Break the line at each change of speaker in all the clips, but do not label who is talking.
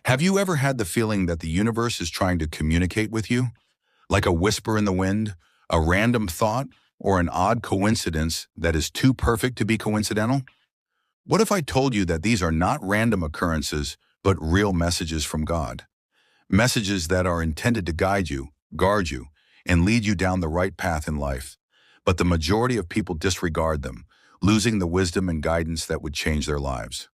Have you ever had the feeling that the universe is trying to communicate with you? Like a whisper in the wind, a random thought, or an odd coincidence that is too perfect to be coincidental? What if I told you that these are not random occurrences, but real messages from God? Messages that are intended to guide you, guard you, and lead you down the right path in life. But the majority of people disregard them, losing the wisdom and guidance that would change their lives.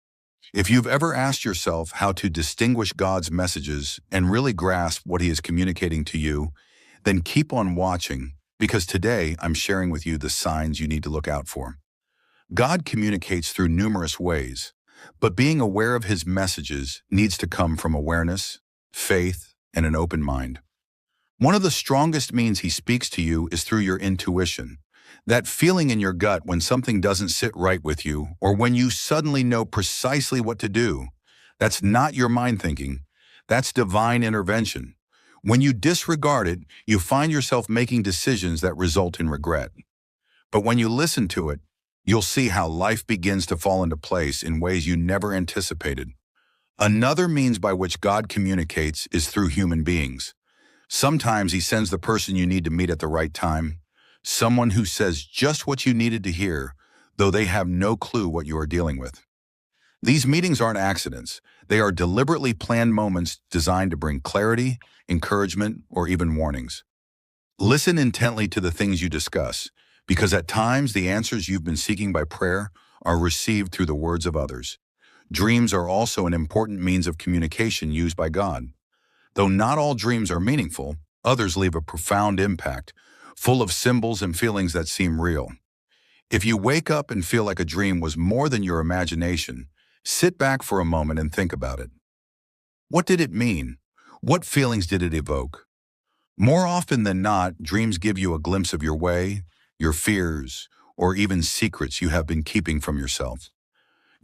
If you've ever asked yourself how to distinguish God's messages and really grasp what He is communicating to you, then keep on watching, because today I'm sharing with you the signs you need to look out for. God communicates through numerous ways, but being aware of His messages needs to come from awareness, faith, and an open mind. One of the strongest means He speaks to you is through your intuition. That feeling in your gut when something doesn't sit right with you, or when you suddenly know precisely what to do. That's not your mind thinking. That's divine intervention. When you disregard it, you find yourself making decisions that result in regret. But when you listen to it, you'll see how life begins to fall into place in ways you never anticipated. Another means by which God communicates is through human beings. Sometimes He sends the person you need to meet at the right time, someone who says just what you needed to hear, though they have no clue what you are dealing with. These meetings aren't accidents. They are deliberately planned moments designed to bring clarity, encouragement, or even warnings. Listen intently to the things you discuss, because at times the answers you've been seeking by prayer are received through the words of others. Dreams are also an important means of communication used by God. Though not all dreams are meaningful, others leave a profound impact, full of symbols and feelings that seem real. If you wake up and feel like a dream was more than your imagination, sit back for a moment and think about it. What did it mean? What feelings did it evoke? More often than not, dreams give you a glimpse of your way, your fears, or even secrets you have been keeping from yourself.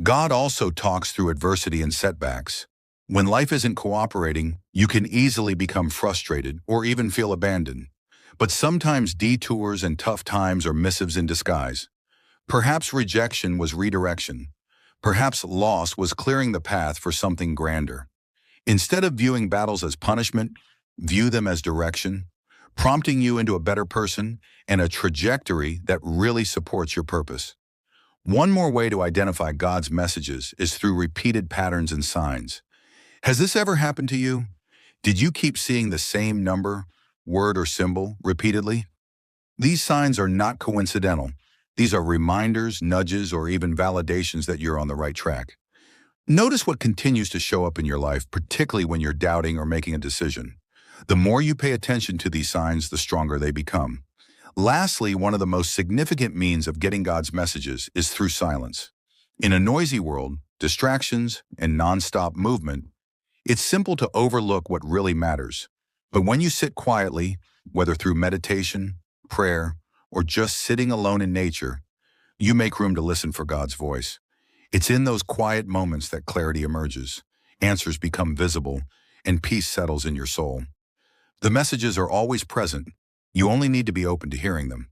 God also talks through adversity and setbacks. When life isn't cooperating, you can easily become frustrated or even feel abandoned. But sometimes detours and tough times are missives in disguise. Perhaps rejection was redirection. Perhaps loss was clearing the path for something grander. Instead of viewing battles as punishment, view them as direction, prompting you into a better person and a trajectory that really supports your purpose. One more way to identify God's messages is through repeated patterns and signs. Has this ever happened to you? Did you keep seeing the same number, word, or symbol repeatedly? These signs are not coincidental. These are reminders, nudges, or even validations that you're on the right track. Notice what continues to show up in your life, particularly when you're doubting or making a decision. The more you pay attention to these signs, the stronger they become. Lastly, one of the most significant means of getting God's messages is through silence. In a noisy world, distractions, and nonstop movement, it's simple to overlook what really matters. But when you sit quietly, whether through meditation, prayer, or just sitting alone in nature, you make room to listen for God's voice. It's in those quiet moments that clarity emerges, answers become visible, and peace settles in your soul. The messages are always present. You only need to be open to hearing them.